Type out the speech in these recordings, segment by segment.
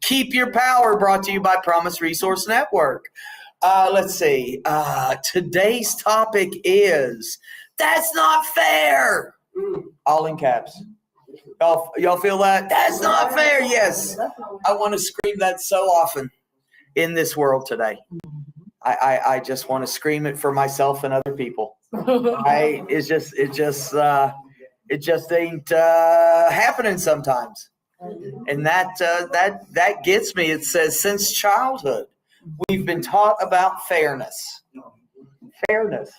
Keep Your Power, brought to you by Promise Resource Network. Let's see. Today's topic is, that's not fair. All in caps. Y'all feel that? That's not fair. Yes. I want to scream that so often in this world today. I just want to scream it for myself and other people. It just ain't happening sometimes. And that gets me. It says, since childhood, we've been taught about fairness. Fairness.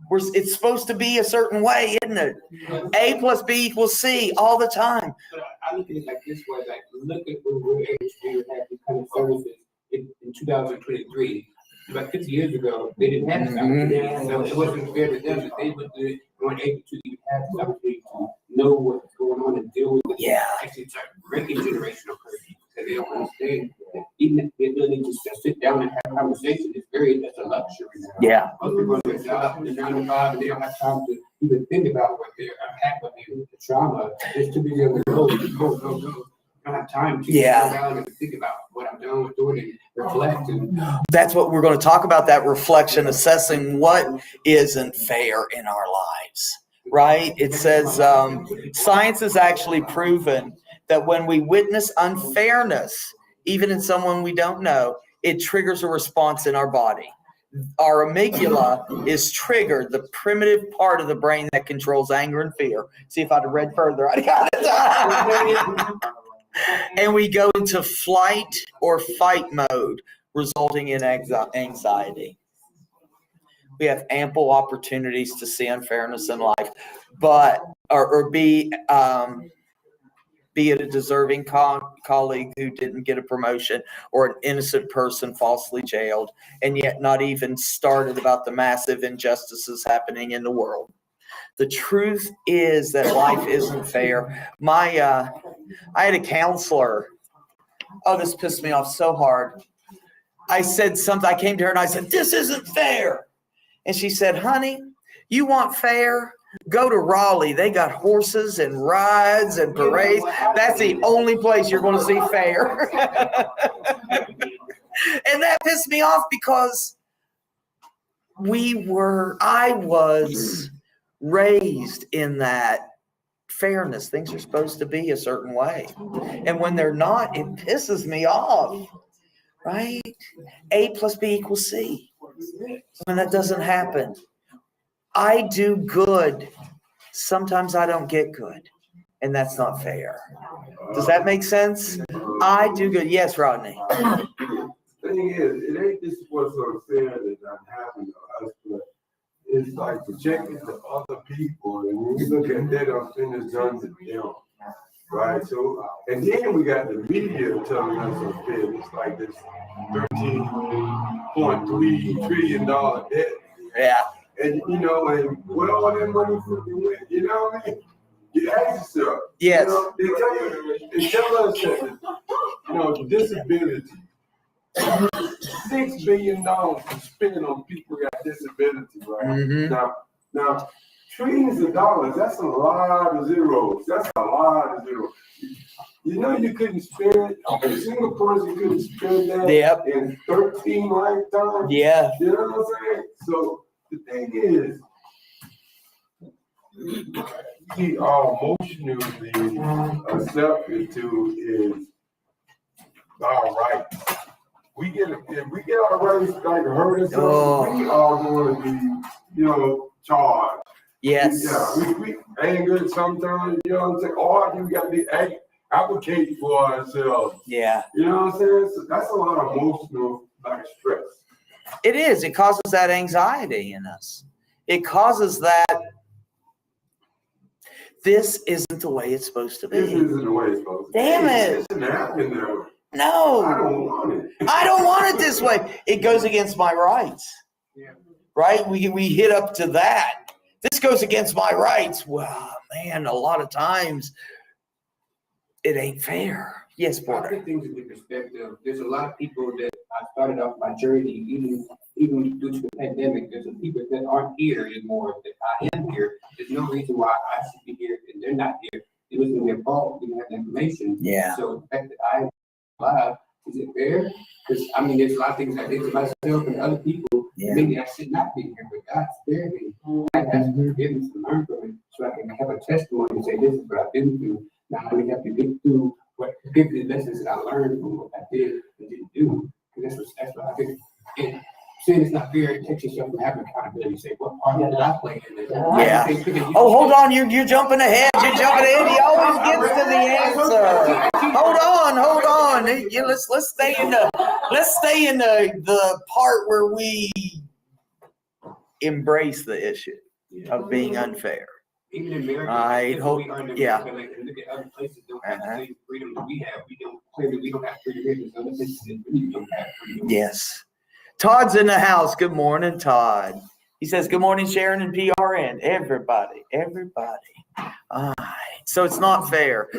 It's supposed to be a certain way, isn't it? A plus B equals C all the time. But I look at it like this way, like look at when we're able to have these kind of services in 2023. About 50 years ago, they didn't have this opportunity. So it wasn't fair to them that they weren't able to even have this opportunity to know what's going on and deal with it. Yeah. Actually, it's like breaking generational curses because they don't understand that even if they really just sit down and have a conversation, that's a luxury. Yeah. Most people are their job, they're 9 to 5, and they don't have time to even think about what they're happening, the trauma. It's too busy able to go. I don't have time to sit down and think about what I'm doing and reflect. That's what we're going to talk about, that reflection, assessing what isn't fair in our lives, right? It says science has actually proven that when we witness unfairness, even in someone we don't know, it triggers a response in our body. Our amygdala is triggered, the primitive part of the brain that controls anger and fear. See, if I'd have read further, I got it. And we go into flight or fight mode, resulting in anxiety. We have ample opportunities to see unfairness in life, but or be it a deserving colleague who didn't get a promotion, or an innocent person falsely jailed, and yet not even started about the massive injustices happening in the world. The truth is that life isn't fair. I had a counselor. Oh, this pissed me off so hard. I said something. I came to her and I said, this isn't fair. And she said, honey, you want fair? Go to Raleigh. They got horses and rides and parades. That's the only place you're going to see fair. And that pissed me off because I was raised in that fairness. Things are supposed to be a certain way. And when they're not, it pisses me off, right? A plus B equals C. When that doesn't happen, I do good. Sometimes I don't get good. And that's not fair. Does that make sense? I do good. Yes, Rodney. The thing is, it ain't just what's unfair that doesn't happen to us, but it's like projecting to other people, and when we look at that unfinished done to them, right? So, and then we got the media telling us unfair. It's like this $13.3 trillion debt. Yeah. And and what all that money for the win, you know what I mean? You ask yourself. Yes. They tell us that disability. $6 billion to spend on people who got disability, right? Mm-hmm. Now, trillions of dollars, that's a lot of zeros. That's a lot of zeros. You couldn't spend, a single person couldn't spend that in 13 lifetimes. Yeah. You know what I'm saying? So the thing is, we are emotionally accepted to is our rights. If we get our rights like hurt us, we are going to be, charged. Yes. We angry sometimes, you know what I'm saying? Or you got to advocate for ourselves. Yeah. You know what I'm saying? So that's a lot of emotional stress. It is. It causes that anxiety in us. It causes that this isn't the way it's supposed to be. This isn't the way it's supposed to be. Damn it. This isn't happening now. No. I don't want it. I don't want it this way. It goes against my rights. Yeah. Right? We hit up to that. This goes against my rights. Well, man, a lot of times it ain't fair. Yes, I Porter. put things into perspective. There's a lot of people that I started off my journey, even due to the pandemic. There's some people that aren't here anymore. That I am here. There's no reason why I should be here, and they're not here. It wasn't their fault. We didn't have the information. Yeah. So the fact that I live. Is it fair? Because I mean, there's a lot of things I did to myself and other people. Yeah. Maybe I should not be here, but God spared me. I have to forgiveness and learn from it, so I can have a testimony and say, "This is what I've been through." Now I only have to get through give the lessons that I learned from what I did and didn't do. Because that's what I think. And saying it's not fair, it takes yourself from having accountability. You say, "What part did I play in this?" Yeah. Oh, hold on. You're jumping ahead. You're jumping ahead. He always gets to the answer. Hold on. Let's stay in the part where we embrace the issue of being unfair. Even in America, I hope. Yeah. Look at other places don't have the same freedom that we have. We don't claim that we don't have freedom here. Other places really don't have freedom. Yes. Todd's in the house. Good morning, Todd. He says, "Good morning, Sharon and PRN. Everybody. All right. So it's not fair.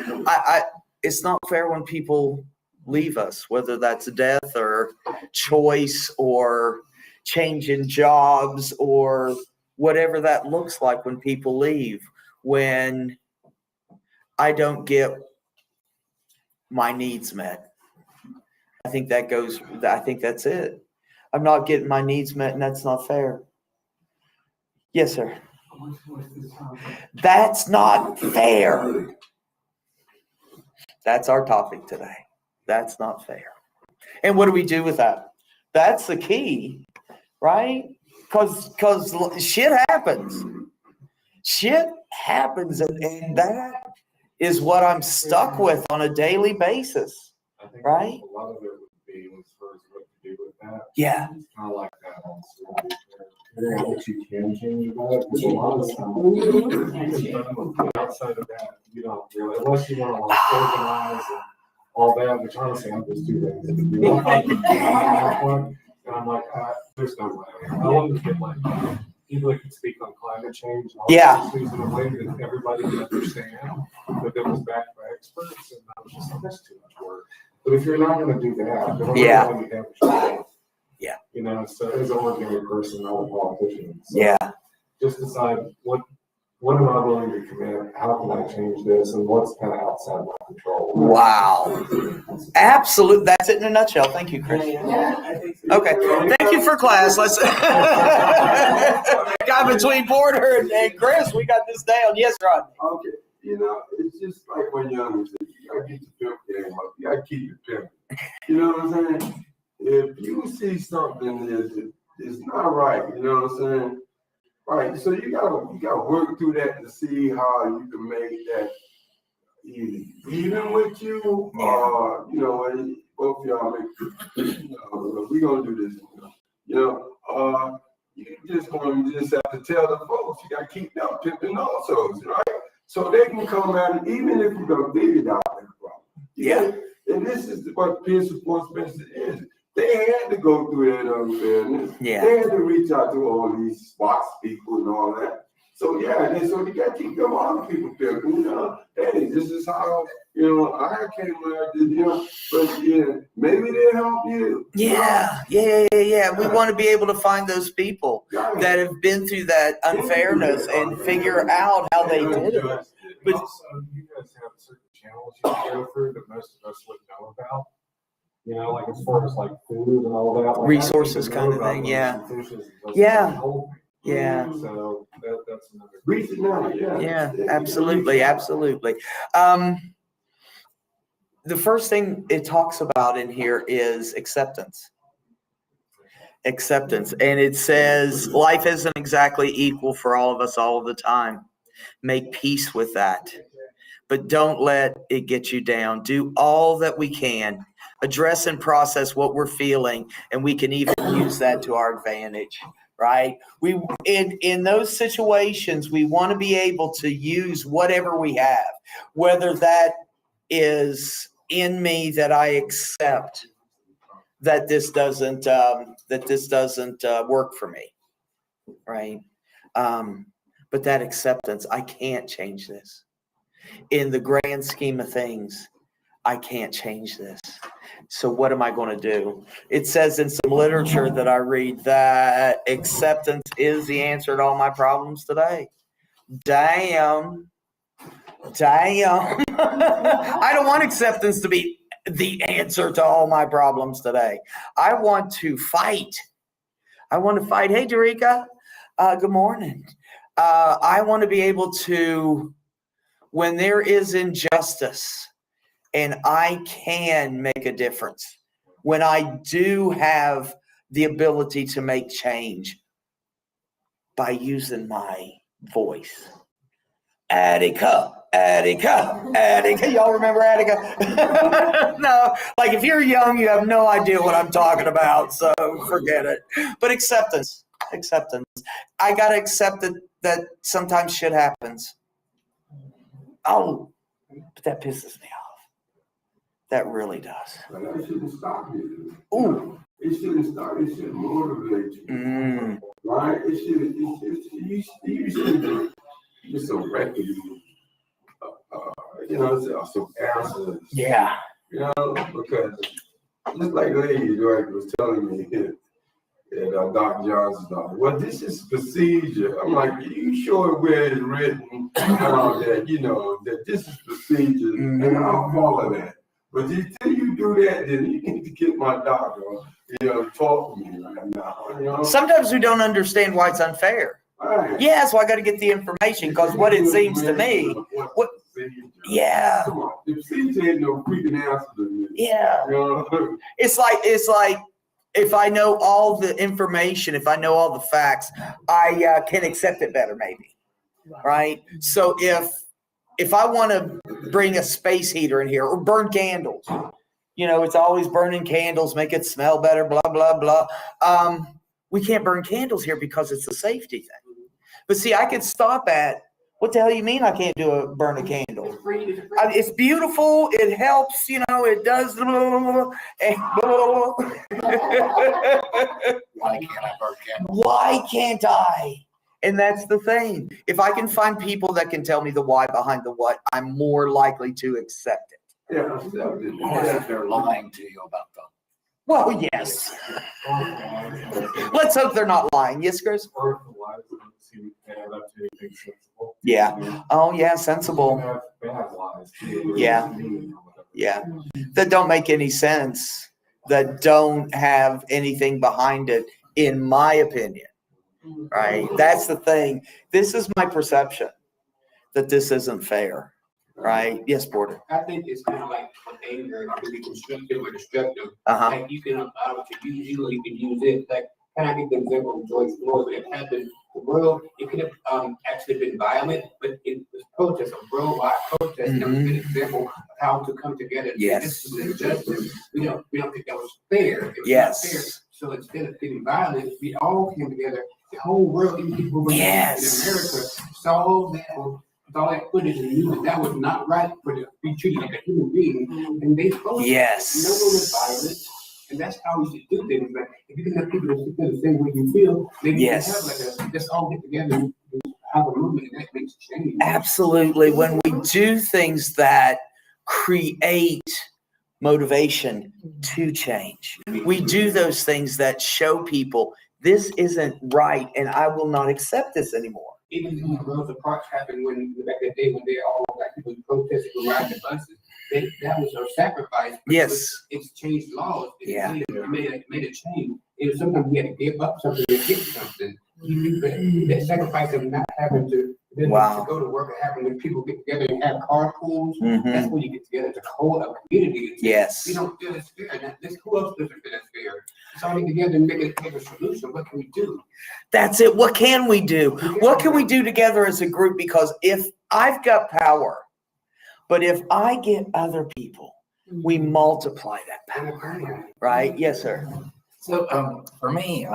It's not fair when people leave us, whether that's death or choice or changing jobs or whatever that looks like when people leave, when I don't get my needs met. I think that's it. I'm not getting my needs met, and that's not fair." Yes, sir. That's not fair. That's our topic today. That's not fair. And what do we do with that? That's the key, right? Because shit happens. And that is what I'm stuck with on a daily basis, I think right? a lot of it would be as far as what to do with that. Yeah. It's kind of like that on Saturday. Figuring out what you can change about it. Because a lot of times, outside of that, you don't really, unless you want to like organize and all that, which honestly, I'm just too lazy to do that. And I'm like, there's no way. I want to get like people that can speak on climate change. And all Yeah. these things in a way that everybody can understand, but that was backed by experts. And I was just like, that's too much work. But if you're not going to do that, then Yeah. what you have. Yeah. You know, so as an ordinary person, not a politician. So Yeah. just decide what am I willing to commit? How can I change this? And what's kind of outside my control? Wow. Absolute. That's it in a nutshell. Thank you, Chris. Okay. Thank you for class. Let's got between Porter and Chris. We got this down. Yes, Rod. Okay, it's just like when young, you gotta get your pimp game up. You gotta keep your pimp. You know what I'm saying? If you see something is not right, you know what I'm saying? Right. So you gotta work through that to see how you can make that even with you, when both of y'all make, we gonna do this, you just have to tell the folks, you gotta keep them pimping also, right? So they can come at it, even if you don't figure out that problem. Yeah. And this is what peer support specialist is. They had to go through that unfairness. Yeah. They had to reach out to all these spots people and all that. So so you gotta keep them other people pimping, hey, this is how, I came out this, but maybe they'll help you. Yeah. We want to be able to find those people that have been through that unfairness and figure out how they did it. But also, you guys have certain channels you can go through that most of us wouldn't know about. Like as far as like food and all that. Like Resources kind of thing, yeah. Yeah. So that's another reason. Yeah, absolutely. The first thing it talks about in here is acceptance. And it says life isn't exactly equal for all of us all of the time. Make peace with that. But don't let it get you down. Do all that we can. Address and process what we're feeling, and we can even use that to our advantage, right? We in those situations, we want to be able to use whatever we have, whether that is in me that I accept that this doesn't work for me, right? But that acceptance, I can't change this. In the grand scheme of things, I can't change this. So what am I going to do? It says in some literature that I read that acceptance is the answer to all my problems today. Damn. I don't want acceptance to be the answer to all my problems today. I want to fight. Hey, Derica. Good morning. I want to be able to, when there is injustice and I can make a difference, when I do have the ability to make change by using my voice. Attica. Y'all remember Attica? No, like if you're young, you have no idea what I'm talking about, so forget it. But acceptance. I got to accept that sometimes shit happens. Oh, but that pisses me off. That really does. But that shouldn't stop you. Ooh. It shouldn't start. It should motivate you. Right? It should. You should be just a record. Some answers. Yeah. Because just like lady was telling me that Dr. Johnson's daughter, well, this is procedure. I'm like, you sure where it's written that this is procedure, and I'll follow that. But until you do that, then you need to get my doctor, talk to me right now. Sometimes we don't understand why it's unfair. Right. Yeah, so I got to get the information because what it seems to me, yeah. Come on, the procedure ain't no freaking answer to me. Yeah. It's like if I know all the information, if I know all the facts, I can accept it better, maybe. Right? So if I want to bring a space heater in here or burn candles, it's always burning candles, make it smell better, blah, blah, blah. We can't burn candles here because it's a safety thing. But see, I could stop at, what the hell you mean I can't burn a candle? It's beautiful. It helps, it does. Blah, blah, blah, Why can't I burn candles? Why can't I? And that's the thing. If I can find people that can tell me the why behind the what, I'm more likely to accept it. Yeah, Unless if they're lying to you about them. Well, yes. Let's hope they're not lying. Yes, Chris? Earth and lives don't seem to add up to anything sensible. Yeah. Oh, yeah, sensible. They have lies. Too. Yeah. Yeah. That don't make any sense. That don't have anything behind it, in my opinion. Right? That's the thing. This is my perception that this isn't fair. Right? Yes, Porter. I think it's kind of like with anger, it can be constructive or destructive. Uh-huh. Like you can use you, or you can use it. Like, can I give the example of George Floyd? When it happened, the world, it could have actually been violent, but it was protest, a worldwide protest. That was an example of how to come together. Yes. This was injustice. We don't think that was fair. It was Yes. not fair. So instead of getting violent, we all came together. The whole world, even people who were in America, saw that. All that footage and knew that was not right for to be treated like a human being, and they protested. Yes. No one was violent, and that's how we should do things. Like if you can have people that feel the same way you feel, maybe Yes. you can have let's all get together and have a movement, and that makes change. Absolutely. When we do things that create motivation to change, we do those things that show people this isn't right and I will not accept this anymore. Even when Rosa Parks happened back in the day when they all black people protested for riding the buses, that was a sacrifice. Yes. It's changed laws. Yeah. It made a change. It was sometimes we had to give up something to get something. That sacrifice of not having to Wow. go to work or having when people get together and have carpools. Mhm. That's when you get together to hold a community. Yes. We don't feel it's fair. Who else doesn't feel it's fair? So we get together and make a solution. What can we do? That's it. What can we do? What can we do together as a group? Because if I've got power, but if I get other people, we multiply that power, right? Yes, sir. So for me,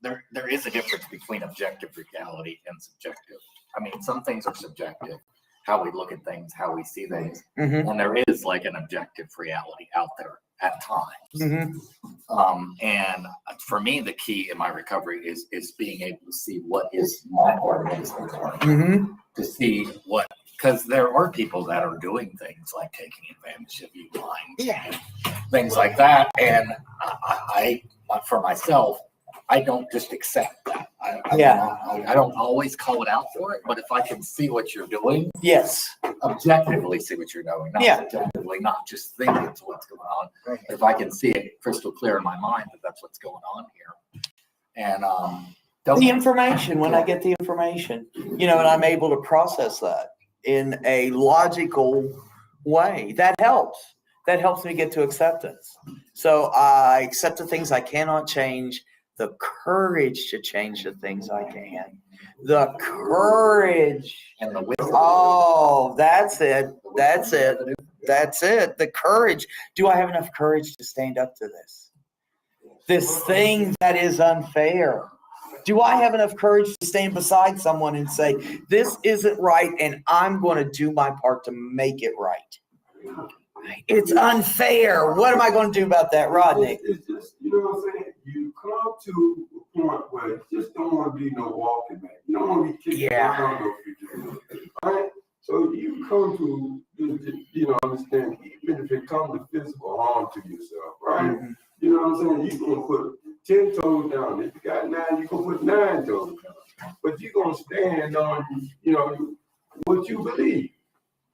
there is a difference between objective reality and subjective. I mean, some things are subjective, how we look at things, how we see things, Mm-hmm. and there is like an objective reality out there at times. Mm-hmm. And for me, the key in my recovery is being able to see what is my part of it, Mm-hmm. to see what, because there are people that are doing things like taking advantage of you, lying, things like that. And I for myself, I don't just accept that. I don't always call it out for it, but if I can see what you're doing, Yes. objectively see what you're doing, not Yeah. subjectively, not just thinking it's what's going on. But if I can see it crystal clear in my mind that that's what's going on here. And, The information, when I get the information, and I'm able to process that in a logical way, that helps. That helps me get to acceptance. So I accept the things I cannot change, the courage to change the things I can. The courage. and the wisdom. Oh, that's it. That's it. That's it. The courage. Do I have enough courage to stand up to this? This thing that is unfair. Do I have enough courage to stand beside someone and say, this isn't right, and I'm going to do my part to make it right? It's unfair. What am I going to do about that, Rodney? It's just, you know what I'm saying? You come to a point where you just don't want to be no walking back. You don't want to be kicking around no future. Right? So you come to, understand, even if it comes to physical harm to yourself, right? Mhm. You know what I'm saying? You're going to put 10 toes down. If you got 9, you're going to put 9 toes down. But you're going to stand on, what you believe.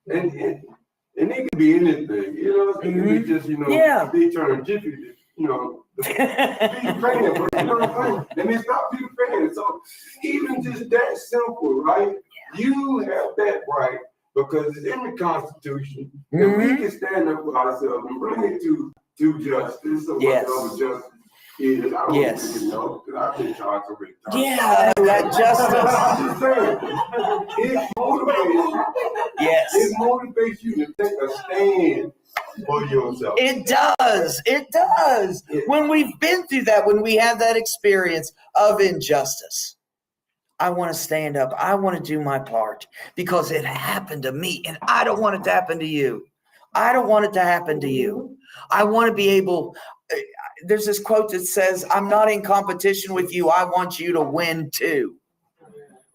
And it can be anything, it can be just, Yeah. they turn jiffy, be praying, but you know what I'm saying? And it's not be praying. So even just that simple, right? You have that right because it's in the Constitution. And we can stand up for ourselves and bring it to justice or Yes. whatever justice is. I don't Yes. really know because I've been charged so many times. Yeah, that justice. I'm just saying, it motivates. Yes. It motivates you to take a stand for yourself. It does. It does. When we've been through that, when we have that experience of injustice, I want to stand up. I want to do my part because it happened to me and I don't want it to happen to you. I don't want it to happen to you. I want to be able, there's this quote that says, I'm not in competition with you. I want you to win too.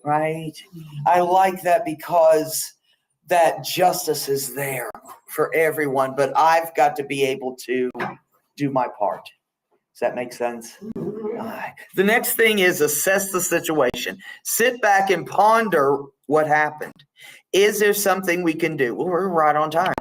Right? I like that because that justice is there for everyone, but I've got to be able to do my part. Does that make sense? The next thing is assess the situation. Sit back and ponder what happened. Is there something we can do? Well, we're right on time.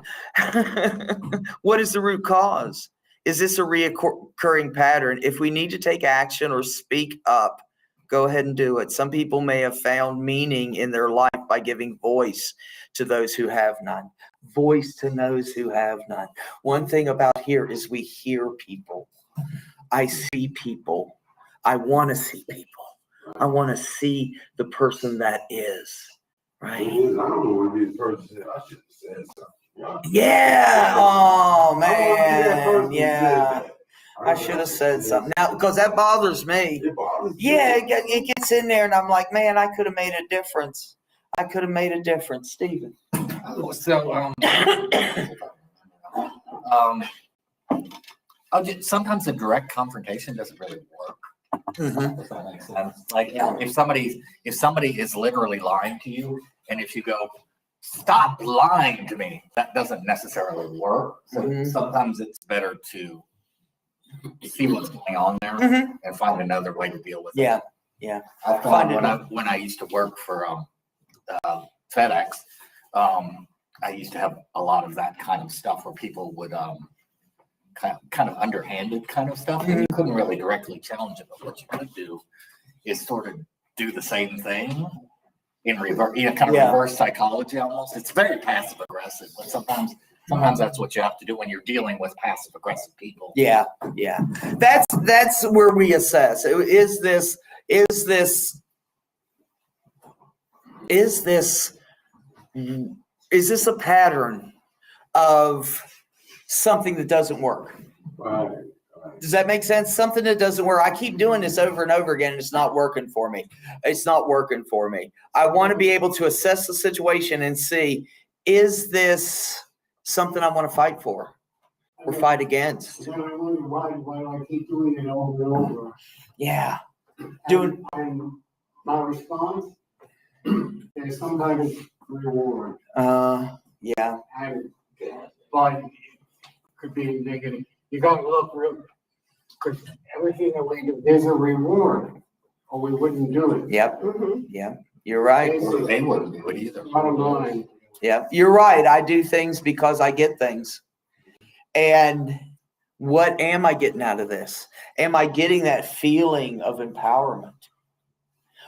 What is the root cause? Is this a reoccurring pattern? If we need to take action or speak up, go ahead and do it. Some people may have found meaning in their life by giving voice to those who have none. Voice to those who have none. One thing about here is we hear people. I see people. I want to see people. I want to see the person that is. Right? I don't know what this person said. I should have said something. Yeah. Oh, man. Man, Yeah. I should have said something. Now, because that bothers me. It bothers me. Yeah, it gets in there, and I'm like, man, I could have made a difference. I could have made a difference, Stephen. So, sometimes a direct confrontation doesn't really work. Mm-hmm. If that makes sense. Like, if somebody is literally lying to you, and if you go, stop lying to me, that doesn't necessarily work. So Mhm. sometimes it's better to see what's going on there Mhm. and find another way to deal with it. Yeah. I found when I used to work for FedEx, I used to have a lot of that kind of stuff where people would kind of underhanded kind of stuff, and you couldn't really directly challenge it. But what you could do is sort of do the same thing in reverse, kind of Yeah. reverse psychology almost. It's very passive aggressive, but sometimes that's what you have to do when you're dealing with passive aggressive people. Yeah. That's where we assess. Is this a pattern of something that doesn't work? Right. Does that make sense? Something that doesn't work. I keep doing this over and over again, and it's not working for me. It's not working for me. I want to be able to assess the situation and see, is this something I want to fight for or fight against? Then I wonder why do I keep doing it over and over? Yeah. And my response is some kind of reward. Yeah. And but could be negative. You gotta look real, because everything that we do, there's a reward or we wouldn't do it. Yep, yep, you're right. Or they wouldn't do it either. Bottom line, Yep, you're right. I do things because I get things. And what am I getting out of this? Am I getting that feeling of empowerment?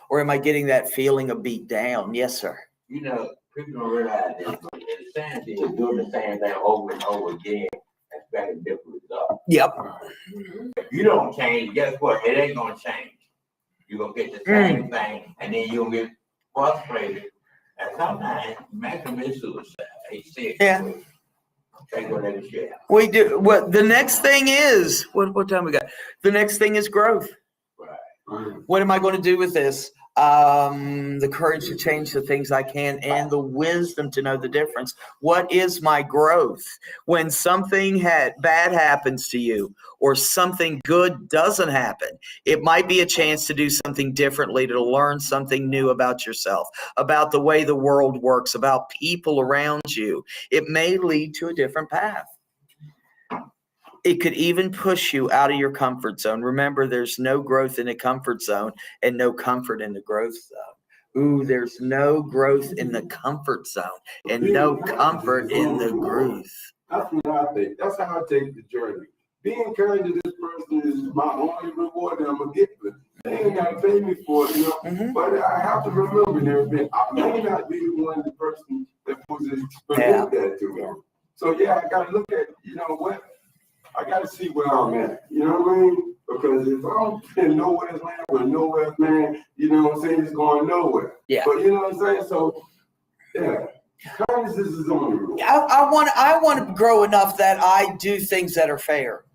Or am I getting that feeling of beat down? Yes, sir. You know, people don't realize this, but insanity is doing the same thing over and over again, expecting different results. Yep. If you don't change, guess what? It ain't gonna change. You're gonna get the same thing, and then you'll get frustrated. And sometimes, maximum is suicide. They sick. Yeah. Take whatever shit. We do. What the next thing is, what time we got? The next thing is growth. Right. What am I going to do with this? The courage to change the things I can and the wisdom to know the difference. What is my growth? When something bad happens to you or something good doesn't happen, it might be a chance to do something differently, to learn something new about yourself, about the way the world works, about people around you. It may lead to a different path. It could even push you out of your comfort zone. Remember, there's no growth in a comfort zone and no comfort in the growth zone. Ooh, there's no growth in the comfort zone and no comfort in the growth. That's what I think. That's how I take the journey. Being kind to this person is my only reward that I'm gonna get. They ain't gotta pay me for it, you know. Mhm. But I have to remember there, I may not be the one, the person that was Yeah. that to me. So yeah, I gotta look at, you know what? I gotta see where I'm at. You know what I mean? Because if I'm in nowhere's land with nowhere's man, you know what I'm saying, it's going nowhere. Yeah. But you know what I'm saying? So yeah. Kindness is on the road. I want to grow enough that I do things that are fair.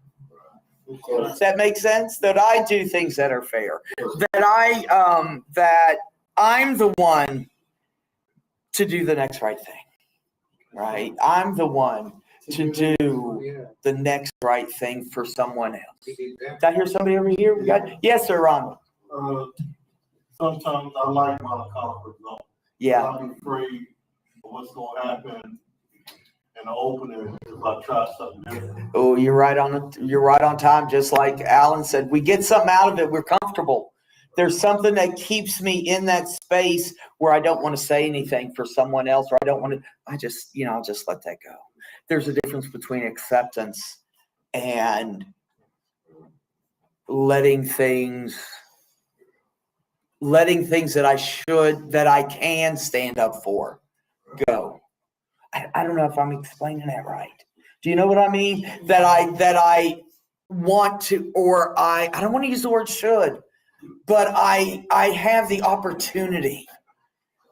Does that make sense? That I do things that are fair. That I'm the one to do the next right thing. Right? I'm the one to do Yeah. the next right thing for someone else. Exactly. Did I hear somebody over here? We got, yes, sir, Ron. sometimes I like my comfort zone. Yeah. I'm afraid of what's gonna happen in the opening if I try something different. Oh, you're right on time. Just like Alan said, we get something out of it. We're comfortable. There's something that keeps me in that space where I don't want to say anything for someone else, or I don't want to, I'll just let that go. There's a difference between acceptance and letting things that I can stand up for go. I don't know if I'm explaining that right. Do you know what I mean? That I want to, or I don't want to use the word should, but I have the opportunity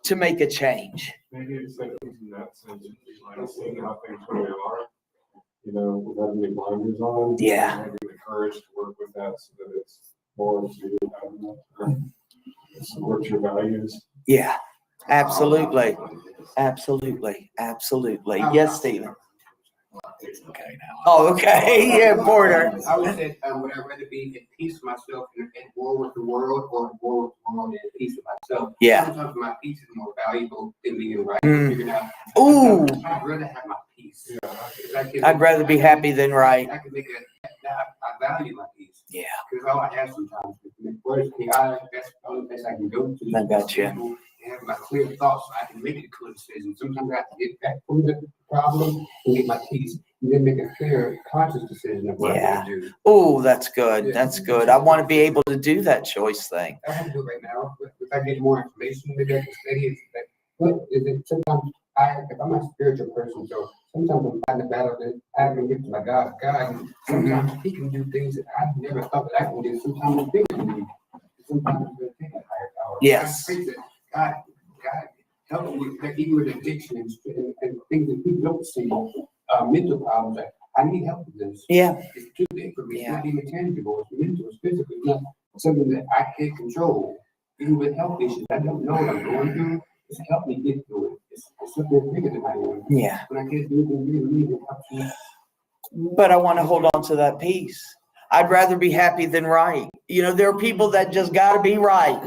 to make a change. Maybe it's like in that sense, like seeing how things really are, you know, without any blinders on. Yeah. Having the courage to work with that so that it's more to you, I don't know, it supports your values. Yeah, absolutely. Absolutely. Yes, Stephen. It's okay now. Oh, okay. Yeah, Porter. I would say, would I rather be at peace with myself and at war with the world, or at war with the world and at peace with myself? Yeah. Sometimes my peace is more valuable than being right. Mm. Figuring out. Ooh. I'd rather have my peace. I'd rather be happy than right. I can make I value my peace. Yeah. Because all I have sometimes is the worst thing that's the only place I can go to. I got you. And have my clear thoughts so I can make a clear decision. Sometimes I have to get back from the problem and get my peace, and then make a clear, conscious decision of what I'm Yeah. going to do. Oh, that's good. That's good. I want to be able to do that choice thing. I have to do it right now. If I get more information, maybe I can study it. Like, what is it? Sometimes if I'm a spiritual person, so sometimes I'm fighting the battle that I can get to my God. And sometimes He can do things that I never thought that I can do. Sometimes it's bigger than me. Sometimes it's going to take a higher power. Yes. I pray that God, help me, like even with addiction and things that people don't see, mental problems. Like, I need help with this. Yeah. It's too big for me. Yeah. It's not even tangible. It's mental. It's physical. It's not something that I can't control. Even with health issues, I don't know what I'm going through. It's helped me get through it. It's something bigger than I am. Yeah. When I can't do anything bigger than me, it helps me. But I want to hold on to that peace. I'd rather be happy than right. You know, there are people that just got to be right.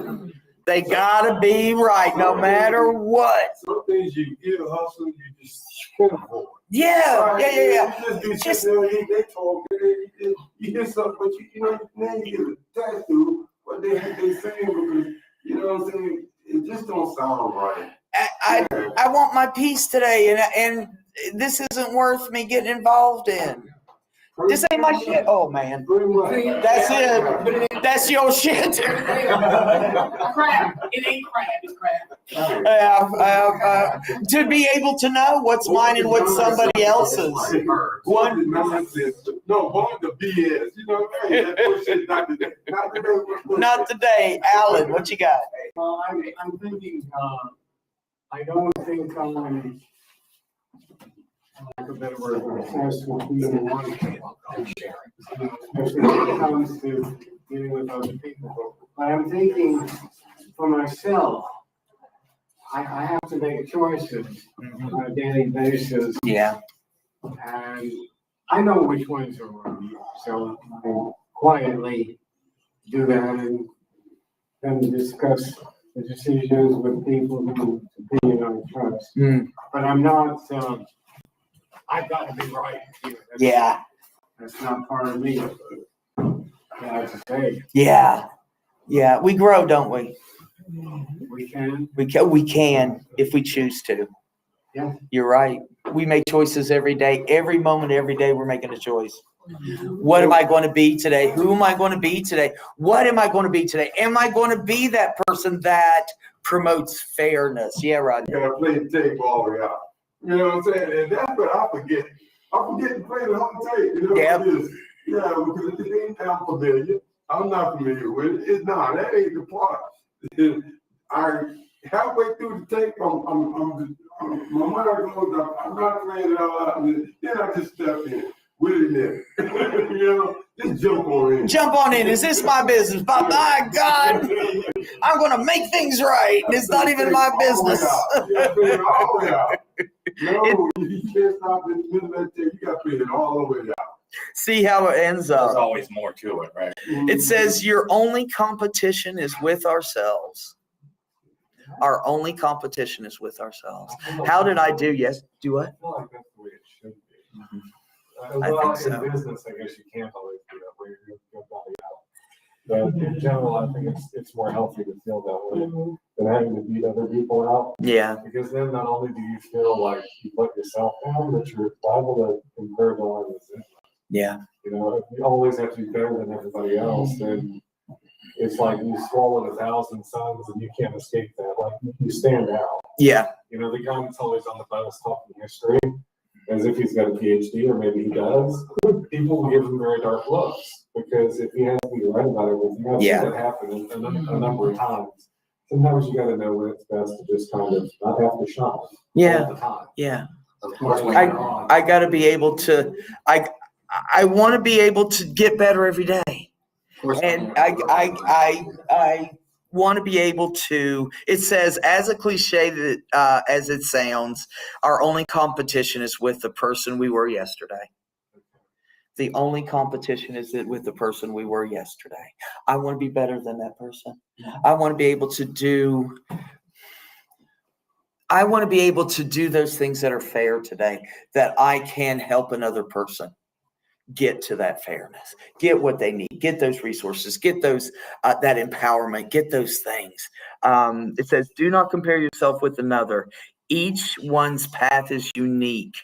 They got to be right no matter what. Some things you get a hustle, you just can't afford. Yeah. You Just- just sit there and they talk, you hear something, but you know, now you get attached to, but what they saying because, you know what I'm saying? It just don't sound right. I want my peace today, and this isn't worth me getting involved in. This ain't my shit. Oh man, Pretty much. that's it. That's your shit. Crap, it ain't crap, it's crap. To be able to know what's mine and what's somebody else's. One nonsense. No, one the BS. You know what I'm saying? That bullshit not today. Not today, Alan. What you got? Well, I'm thinking, I don't think I'm, like a better word, obsessed with being one. Especially when it comes to dealing with other people. But I'm thinking for myself, I have to make choices on a daily basis. Yeah. And I know which ones are wrong, so I quietly do that and then discuss the decisions with people whose opinion I trust. Mm. But I'm not, I've got to be right here. Yeah. That's not part of me. That's to say, Yeah. Yeah. We grow, don't we? we can. We can if we choose to. Yeah. You're right. We make choices every day. Every moment, every day, we're making a choice. What am I going to be today? Who am I going to be today? What am I going to be today? Am I going to be that person that promotes fairness? Yeah, Rod. You gotta play the tape all the way out. You know what I'm saying? And that's what I forget. I forget to play the whole tape. You know Yep. what it is? Yeah, because it ain't that familiar. I'm not familiar with it. It's not. That ain't the part. I halfway through the tape, my mind goes up. I'm not playing it all out. And then I just step in. Willy-nilly. You know, just jump on in. Jump on in. Is this my business? But my God, I'm going to make things right. And it's not even my business. All the way out. No, you can't stop in the middle of that tape. You got to play it all the way out. See how it ends up. There's always more to it, right? It says your only competition is with ourselves. Our only competition is with ourselves. How did I do? Yes. Do what? I feel like that's the way it should be. I Well, think so. in business, I guess you can't always do that way. You're body out. But in general, I think it's more healthy to feel that way than having to beat other people out. Yeah. Because then not only do you feel like you let yourself down, but you're liable to incur the line resentment. Yeah. You know, if you always have to be better than everybody else, then it's like you swallowed 1,000 suns and you can't escape that. Like you stand out. Yeah. You know, the guy that's always on the bus talking history, as if he's got a PhD, or maybe he does, people will give him very dark looks because if he has to be right about everything, I've Yeah. seen that happen a number of times. Sometimes you got to know when it's best to just kind of not have to shine Yeah. all the time. Yeah. Of course, when I- you're on. I got to be able to, I want to be able to get better every day. Of course, when And you're- I want to be able to, it says, as a cliche that, as it sounds, our only competition is with the person we were yesterday. The only competition is with the person we were yesterday. I want to be better than that person. I want to be able to do those things that are fair today, that I can help another person get to that fairness, get what they need, get those resources, get those, that empowerment, get those things. It says, do not compare yourself with another. Each one's path is unique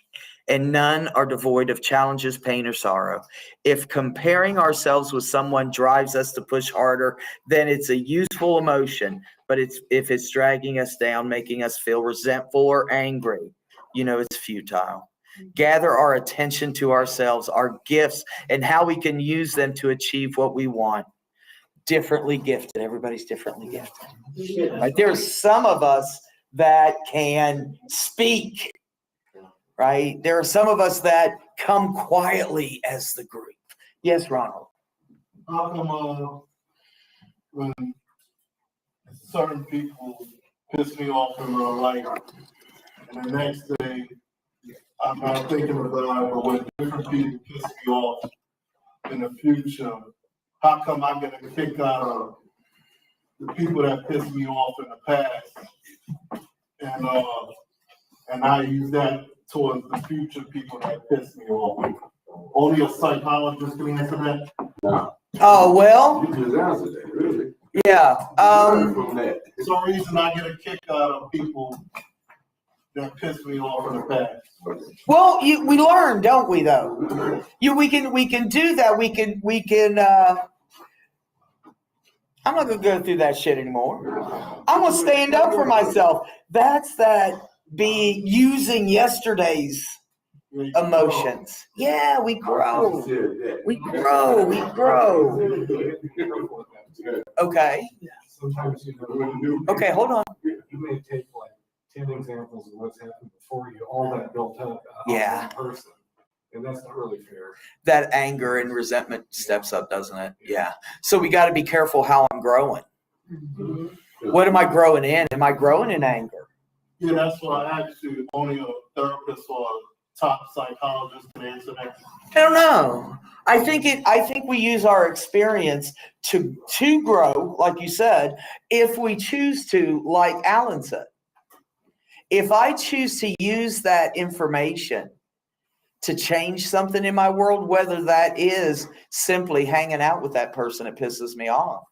and none are devoid of challenges, pain, or sorrow. If comparing ourselves with someone drives us to push harder, then it's a useful emotion. But if it's dragging us down, making us feel resentful or angry, it's futile. Gather our attention to ourselves, our gifts, and how we can use them to achieve what we want. Differently gifted. Everybody's differently gifted. Right? There's some of us that can speak, right? There are some of us that come quietly as the group. Yes, Ronald. How come, when certain people piss me off in my life, and the next day, I'm not thinking about it, but when different people piss me off in the future, how come I get a kick out of the people that piss me off in the past? And I use that towards the future people that piss me off. Only a psychologist can answer that. No, Oh, well, you just answered that, really. Yeah, Learn from that. Some reason I get a kick out of people that piss me off in the past. well, we learn, don't we, though? We can do that. We can, I'm not gonna go through that shit anymore. I'm gonna stand up for myself. That's that using yesterday's emotions. Yeah, we grow. We grow. We grow. Okay. Sometimes, you know, Okay, hold on. you may take like 10 examples of what's happened before you, all that built up. Yeah. One person. And that's not really fair. That anger and resentment steps up, doesn't it? Yeah. So we got to be careful how I'm growing. What am I growing in? Am I growing in anger? Yeah, that's why I asked you, only a therapist or a top psychologist can answer that. I don't know. I think we use our experience to grow, like you said, if we choose to, like Alan said. If I choose to use that information to change something in my world, whether that is simply hanging out with that person that pisses me off,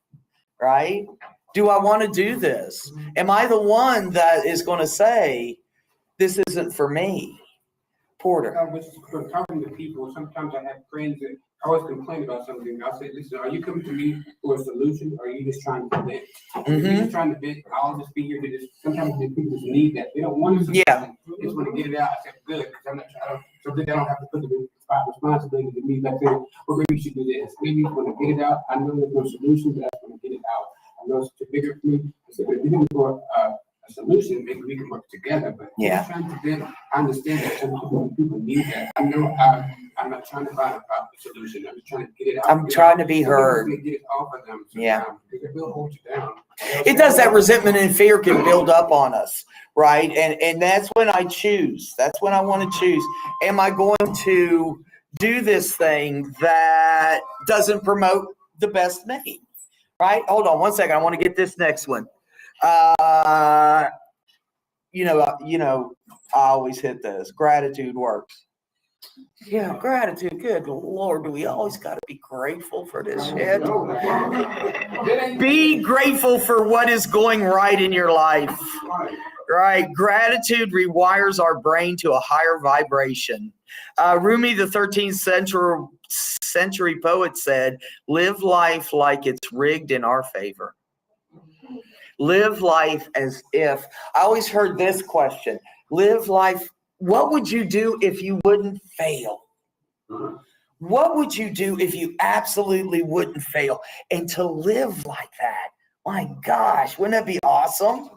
right? Do I want to do this? Am I the one that is going to say, this isn't for me? Porter. I was talking to people. Sometimes I have friends that always complain about something. I'll say, listen, are you coming to me for a solution, or are you just trying to vent? If you're just trying to vent, I'll just be here to just, sometimes people just need that. They don't want to. Yeah. They just want to get it out. I said, good, because I'm not trying, so then they don't have to put the responsibility to me back there. Well, maybe you should do this. Maybe you want to get it out. I know there's no solution, but I just want to get it out. I know it's too bigger for me. I said, if you're looking for a solution, maybe we can work together. But Yeah. trying to vent, I understand that some people need that. I know I'm not trying to find a solution. I'm just trying to get it out. I'm trying to be heard. Get it off of them. Yeah. Because it will hold you down. It does. That resentment and fear can build up on us, right? And that's when I choose. That's when I want to choose. Am I going to do this thing that doesn't promote the best me, right? Hold on one second. I want to get this next one. You know, I always hit this. Gratitude works. Yeah, gratitude. Good Lord, do we always got to be grateful for this shit? Be grateful for what is going right in your life. Right? Gratitude rewires our brain to a higher vibration. Rumi, the 13th century poet, said, live life like it's rigged in our favor. Live life as if. I always heard this question. Live life. What would you do if you wouldn't fail? What would you do if you absolutely wouldn't fail? And to live like that, my gosh, wouldn't that be awesome?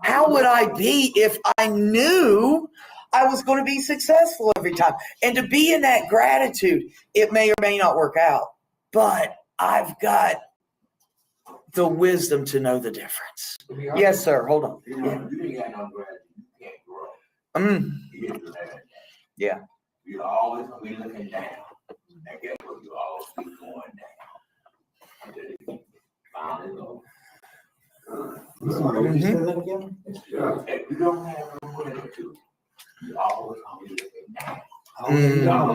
How would I be if I knew I was going to be successful every time? And to be in that gratitude, it may or may not work out, but I've got the wisdom to know the difference. Yes, sir. Hold on. You ain't got no gratitude, you can't grow. You get to that. Yeah. You always be looking down. And guess what? You always be going down. Until you finally go. If you don't have no gratitude, you always gonna be looking down. Y'all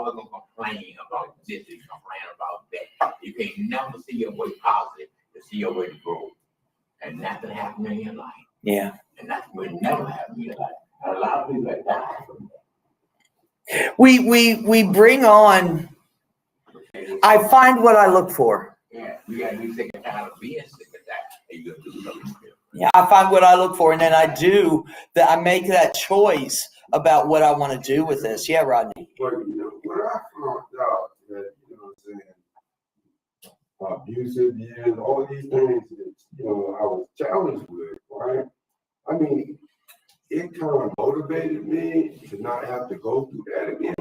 gonna complain about this and complain about that. You can never see your way positive to see your way to grow. And nothing happen in your life. Yeah. And that will never happen in your life. And a lot of people that die from that. We bring on, I find what I look for. Yeah, you gotta be sick and tired of being sick of that. And you gotta do something. Yeah, I find what I look for, and then I do that. I make that choice about what I want to do with this. Yeah, Rodney. But you know, when I found out that, you know what I'm saying, abusive years, all these things that, you know, I was challenged with, right? I mean, it kind of motivated me to not have to go through that again.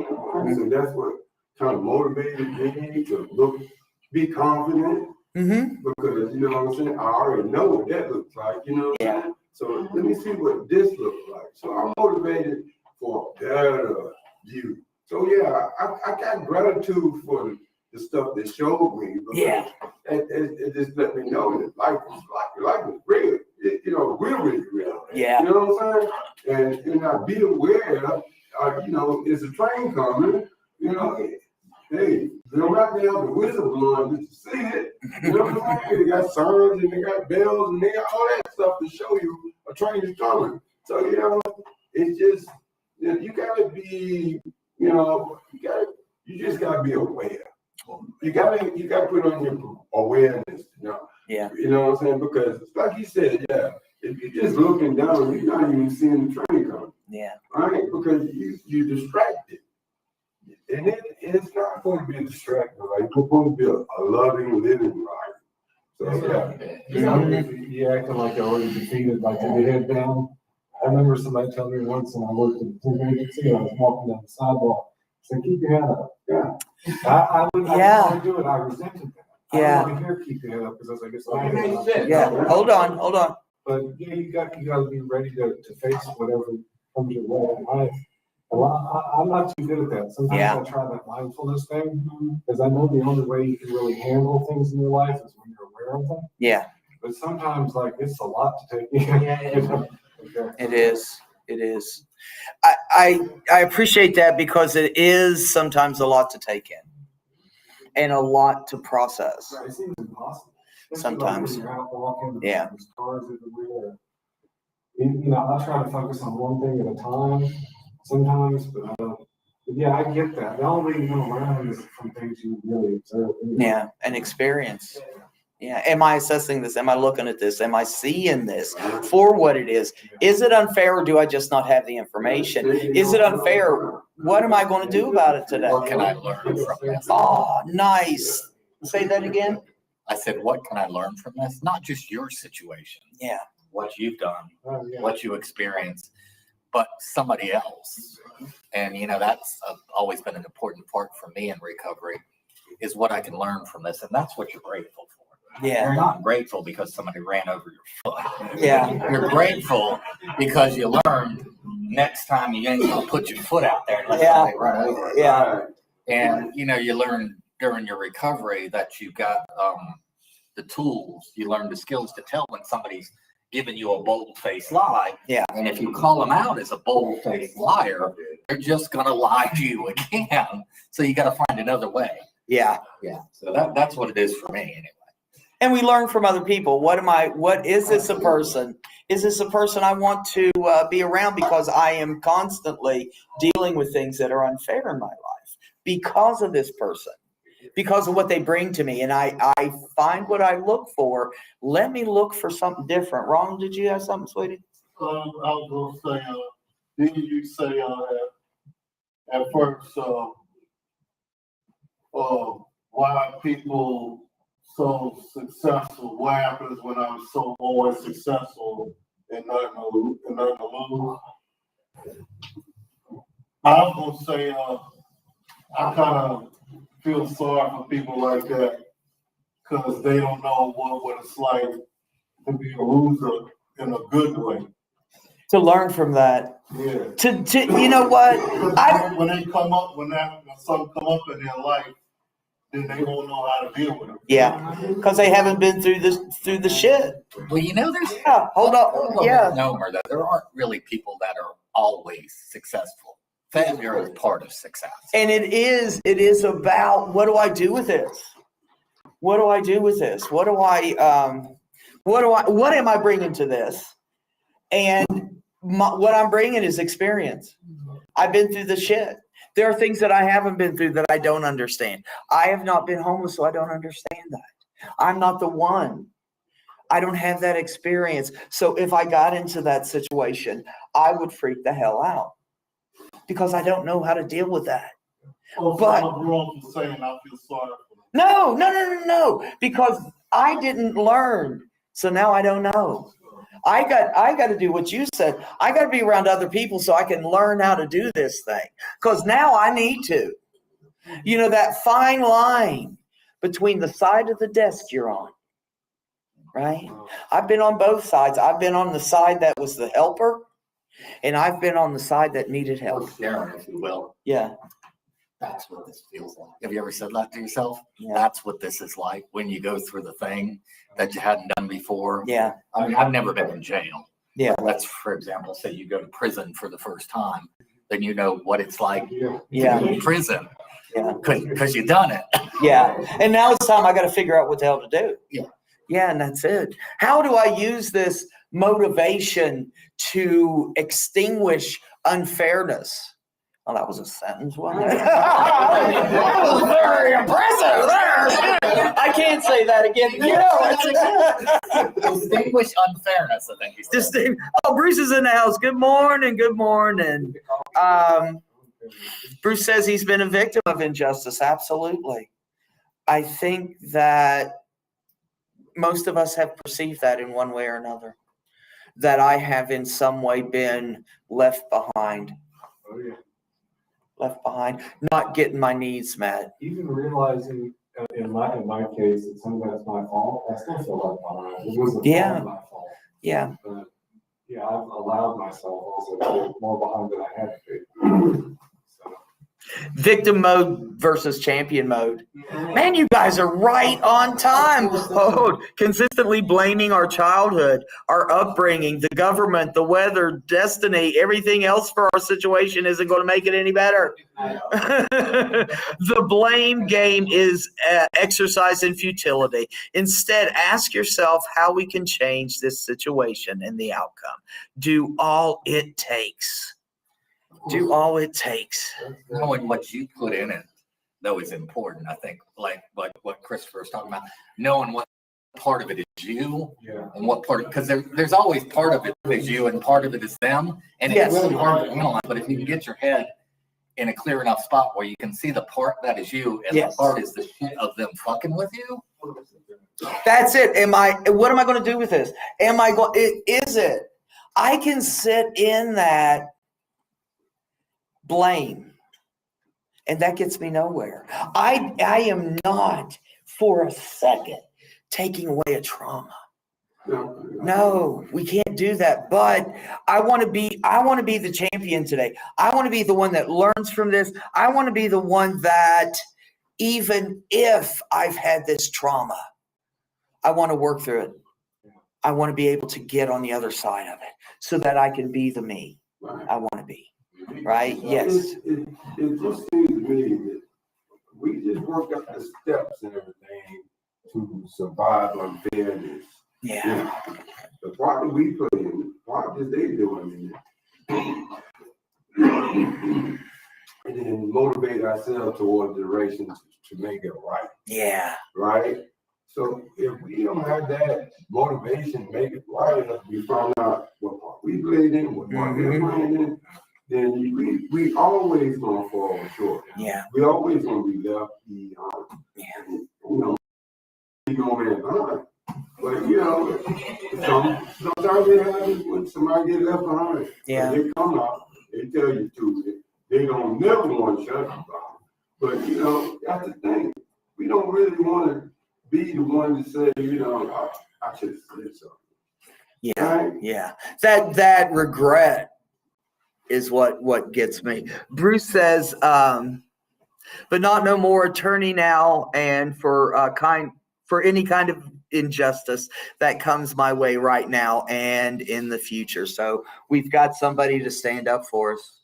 So that's what kind of motivated me to be confident. Mm-hmm. Because, you know what I'm saying, I already know what that looks like, you know what I'm saying? So let me see what this looks like. So I'm motivated for a better view. So yeah, I got gratitude for the stuff that showed me. Yeah. It just let me know that life is real. You know, really real. Yeah. You know what I'm saying? And I be aware, you know, there's a train coming, you know. hey, they don't have to have the whistle blowing just to see it. You know what I'm saying? They got signs and they got bells and they got all that stuff to show you a train is coming. So, you know, it's just, you gotta be, you just gotta be aware. You gotta put on your awareness, Yeah. You know what I'm saying? Because like you said, yeah, if you're just looking down, you're not even seeing the train coming, Yeah. right? Because you're distracted. And it's not supposed to be a distraction, right? It's supposed to be a loving, living life. So, yeah. You know, you acting like you're already defeated, like with your head down. I remember somebody telling me once when I worked at the temp agency, I was walking down the sidewalk, said, keep your head up. Yeah. I didn't want to do it, I resented that. Yeah. I don't want to hear keep your head up, because I was like, it's Like like. they said. Yeah. Hold on. But yeah, you got to be ready to face whatever comes your way in life. I'm not too good at that. Sometimes Yeah. I try that mindfulness thing, because I know the only way you can really handle things in your life is when you're aware of them. Yeah, But sometimes, like, it's a lot to take in. Okay. it is. I appreciate that because it is sometimes a lot to take in and a lot to process. It seems impossible. Sometimes. Especially when you're out walking, Yeah. there's cars everywhere. I try to focus on one thing at a time sometimes, but yeah, I get that. The only way you know around is from things you really observe. Yeah, an experience. Yeah. Am I assessing this? Am I looking at this? Am I seeing this for what it is? Is it unfair or do I just not have the information? Is it unfair? What am I going to do about it today? What can I learn from this? Oh, nice. Say that again. I said, what can I learn from this? Not just your situation. Yeah. What you've done, Oh, yeah. what you experienced, but somebody else. And, that's always been an important part for me in recovery is what I can learn from this. And that's what you're grateful for. Yeah. You're not grateful because somebody ran over your foot. Yeah. You're grateful because you learned next time you ain't gonna put your foot out there and let Yeah. somebody run over it. Yeah. And, you learn during your recovery that you got the tools, you learn the skills to tell when somebody's giving you a bold-faced lie. Yeah. And if you call them out as a bold-faced liar, they're just gonna lie to you again. So you gotta find another way. Yeah. Yeah. So that's what it is for me anyway. And we learn from other people. What is this a person? Is this a person I want to be around because I am constantly dealing with things that are unfair in my life because of this person, because of what they bring to me. And I find what I look for. Let me look for something different. Ron, did you have something, sweetie? I was gonna say, didn't you say, at first, why people so successful? What happens when I'm so always successful and nothing to lose? I was gonna say, I kind of feel sorry for people like that because they don't know what it's like to be a loser in a good way. To learn from that. Yeah. To you know what? When they come up, when something come up in their life, then they don't know how to deal with it. Yeah, because they haven't been through the shit. Well, there's Yeah, hold up. Yeah. no, Murda, there aren't really people that are always successful. Failure is part of success. And it is about what do I do with this? What do I do with this? What am I bringing to this? And what I'm bringing is experience. I've been through the shit. There are things that I haven't been through that I don't understand. I have not been homeless, so I don't understand that. I'm not the one. I don't have that experience. So if I got into that situation, I would freak the hell out because I don't know how to deal with that. But I'm wrong for saying I feel sorry for them. No, because I didn't learn. So now I don't know. I got to do what you said. I got to be around other people so I can learn how to do this thing. Because now I need to. That fine line between the side of the desk you're on, right? I've been on both sides. I've been on the side that was the helper, and I've been on the side that needed help. Sharon, if you will. Yeah. That's what this feels like. Have you ever said that to yourself? Yeah. That's what this is like when you go through the thing that you hadn't done before. Yeah. I mean, I've never been in jail. Yeah. But let's, for example, say you go to prison for the first time, then you know what it's like Yeah. to be in prison. Yeah. Cause you done it. Yeah. And now it's time I got to figure out what the hell to do. Yeah. Yeah. And that's it. How do I use this motivation to extinguish unfairness? Well, that was a sentence, wasn't it? That was very impressive there. I can't say that again. You know, Distinguish unfairness, I think he said. oh, Bruce is in the house. Good morning. Good morning. Bruce says he's been a victim of injustice. Absolutely. I think that most of us have perceived that in one way or another, that I have in some way been left behind, Oh, yeah. not getting my needs met. Even realizing in my case that some of that's my fault, I still feel left behind. It wasn't Yeah. all my fault. Yeah. But yeah, I've allowed myself also to get more behind than I had to be. So Victim mode versus champion mode. Man, you guys are right on time. Oh, consistently blaming our childhood, our upbringing, the government, the weather, destiny, everything else for our situation isn't going to make it any better. The blame game is exercise in futility. Instead, ask yourself how we can change this situation and the outcome. Do all it takes. Do all it takes. Knowing what you put in it, though, is important. I think, like what Christopher was talking about, knowing what part of it is you yeah. and what part, because there's always part of it is you and part of it is them, and Yes. it's really hard to analyze. But if you can get your head in a clear enough spot where you can see the part that is you and Yes. the part is the shit of them fucking with you. That's it. What am I going to do with this? Is it? I can sit in that blame, and that gets me nowhere. I am not for a second taking away a trauma. No, we can't do that. But I want to be the champion today. I want to be the one that learns from this. I want to be the one that, even if I've had this trauma, I want to work through it. I want to be able to get on the other side of it so that I can be the me I want to be. Right? Yes. It just seems to me that we just work up the steps and everything to survive unfairness. Yeah. The part that we put in, the part that they doing in it. And then motivate ourselves toward the direction to make it right. Yeah. Right? So if we don't have that motivation to make it right enough, we find out what part we played in, what part they're playing in, then we always gonna fall short. Yeah. We always gonna be left behind. Yeah. You know, we gonna be behind. But you know, sometimes it happens when somebody get left behind. Yeah. They come out, they tell you to, they don't never want to shut you down. But you know, that's the thing. We don't really want to be the one to say, you know, I should have said something. Yeah. Right? Yeah. That regret is what gets me. Bruce says, but not no more attorney now, and for any kind of injustice that comes my way right now and in the future. So we've got somebody to stand up for us.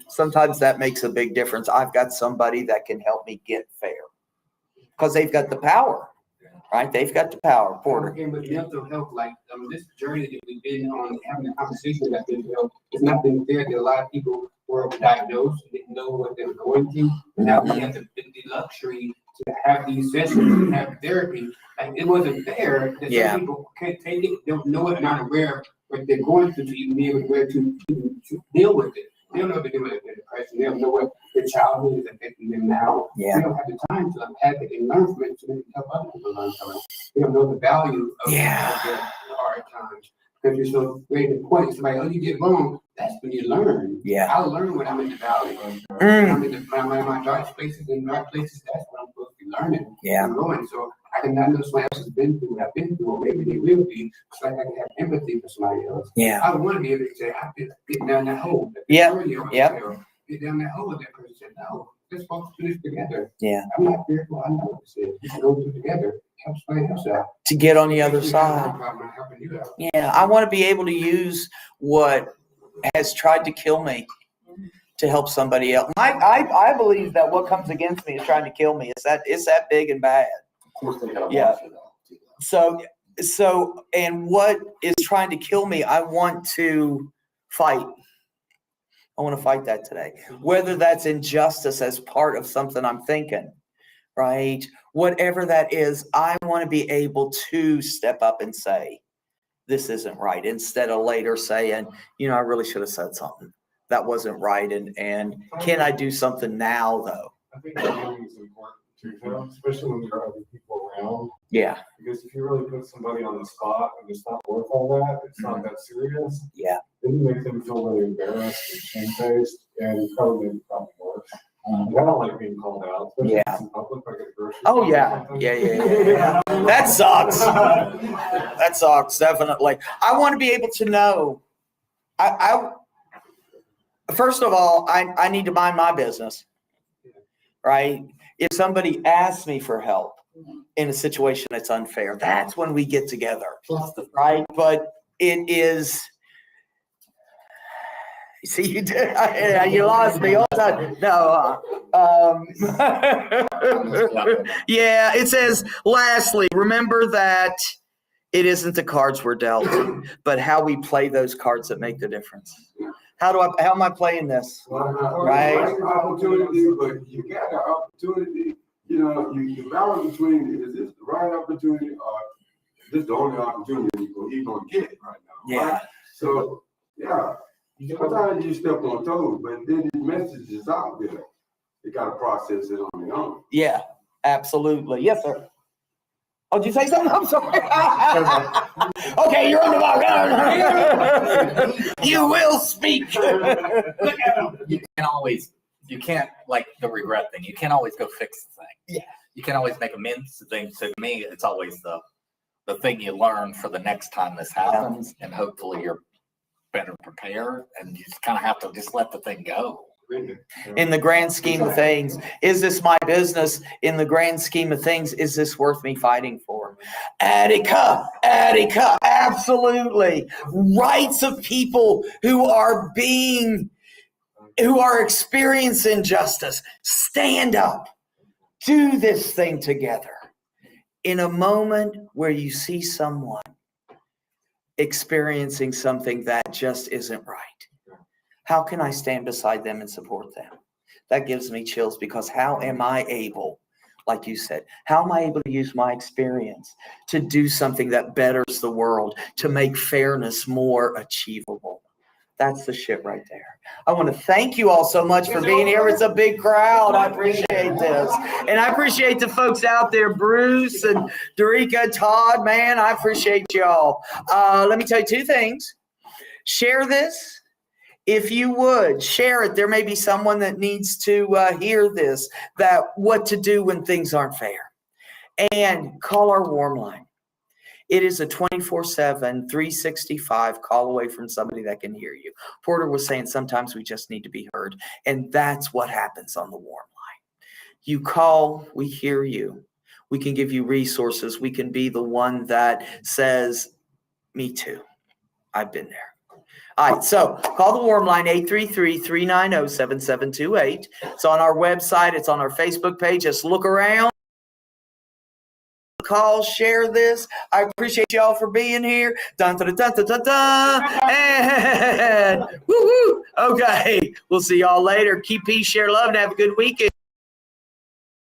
Sometimes that makes a big difference. I've got somebody that can help me get fair because they've got the power, right? They've got the power. Porter. Again, with mental health, like this journey that we've been on, having a conversation about mental health, it's not been fair that a lot of people were diagnosed, didn't know what they were going through. Now we have the luxury to have these sessions and have therapy. Like, it wasn't fair that Yeah. some people can't take it, don't know it, not aware of what they're going through to even be able to deal with it. They don't know what to do with their depression. They don't know what their childhood is affecting them now. Yeah. They don't have the time to unpack it and learn from it so they can help other people learn from it. They don't know the value of Yeah. their hard times. Because you're so great at point, somebody, oh, you get wrong, that's when you learn. Yeah. I'll learn when I'm in the valley. When Mm. I'm in my dark places and dark places, that's when I'm supposed to be learning. Yeah. And growing. So I can not know somebody else has been through what I've been through, or maybe they will be, so I can have empathy for somebody else. Yeah. I want to be able to say, I've been getting down that hole. Yep. Yep. Get down that hole with that person. No, let's walk through this together. Yeah. I'm not fearful. I know what this is. We can go through together. Help somebody else out. To get on the other You have no side. problem helping you out. Yeah. I want to be able to use what has tried to kill me to help somebody else. I believe that what comes against me is trying to kill me. It's that big and bad. Of course, they gotta Yeah. watch it all, do that. So, and what is trying to kill me, I want to fight. I want to fight that today. Whether that's injustice as part of something I'm thinking, right? Whatever that is, I want to be able to step up and say, this isn't right. Instead of later saying, I really should have said something. That wasn't right. And can I do something now though? I think timing is important too, though, especially when there are other people around. Yeah. Because if you really put somebody on the spot and it's not worth all that, it's not that serious. Yeah. Then you make them feel really embarrassed and shamefaced and probably make the problem worse. And I don't like being called out, especially if it's in public, like at a grocery Oh, store or yeah. something. Yeah. That sucks. That sucks, definitely. I want to be able to know. First of all, I need to mind my business, right? If somebody asks me for help in a situation that's unfair, that's when we get together, right? But it is. See, you did. You lost me all the time. No. Yeah, it says, lastly, remember that it isn't the cards we're dealt, but how we play those cards that make the difference. How am I playing this? Right. Opportunity, but you got an opportunity, you balance between, is this the right opportunity or is this the only opportunity he's gonna get right now? Yeah. Right? So, yeah, sometimes you step on toes, but then the message is out there. You gotta process it on your own. Yeah, absolutely. Yes, sir. Oh, did you say something? I'm sorry. Okay, you're on the ball. You will speak. You can't, like the regret thing, you can't always go fix the thing. Yeah. You can't always make amends to things. So to me, it's always the thing you learn for the next time this happens, and hopefully you're better prepared, and you just kind of have to just let the thing go. In the grand scheme of things, is this my business? In the grand scheme of things, is this worth me fighting for? Attica, absolutely. Rights of people who are experiencing justice. Stand up. Do this thing together. In a moment where you see someone experiencing something that just isn't right, how can I stand beside them and support them? That gives me chills, because how am I able, like you said, how am I able to use my experience to do something that betters the world, to make fairness more achievable? That's the shit right there. I want to thank you all so much for being here. It's a big crowd. I appreciate this. And I appreciate the folks out there, Bruce and Dorica, Todd, man, I appreciate y'all. Let me tell you two things. Share this. If you would share it, there may be someone that needs to hear this, that what to do when things aren't fair. And call our warm line. It is a 24/7, 365 call away from somebody that can hear you. Porter was saying sometimes we just need to be heard. And that's what happens on the warm line. You call, we hear you. We can give you resources. We can be the one that says, me too. I've been there. All right, so call the warm line, 833-390-7728. It's on our website. It's on our Facebook page. Just look around. Call, share this. I appreciate y'all for being here. Dun, dun, dun, dun, dun, dun. And woo-hoo. Okay, we'll see y'all later. Keep peace, share love, and have a good weekend.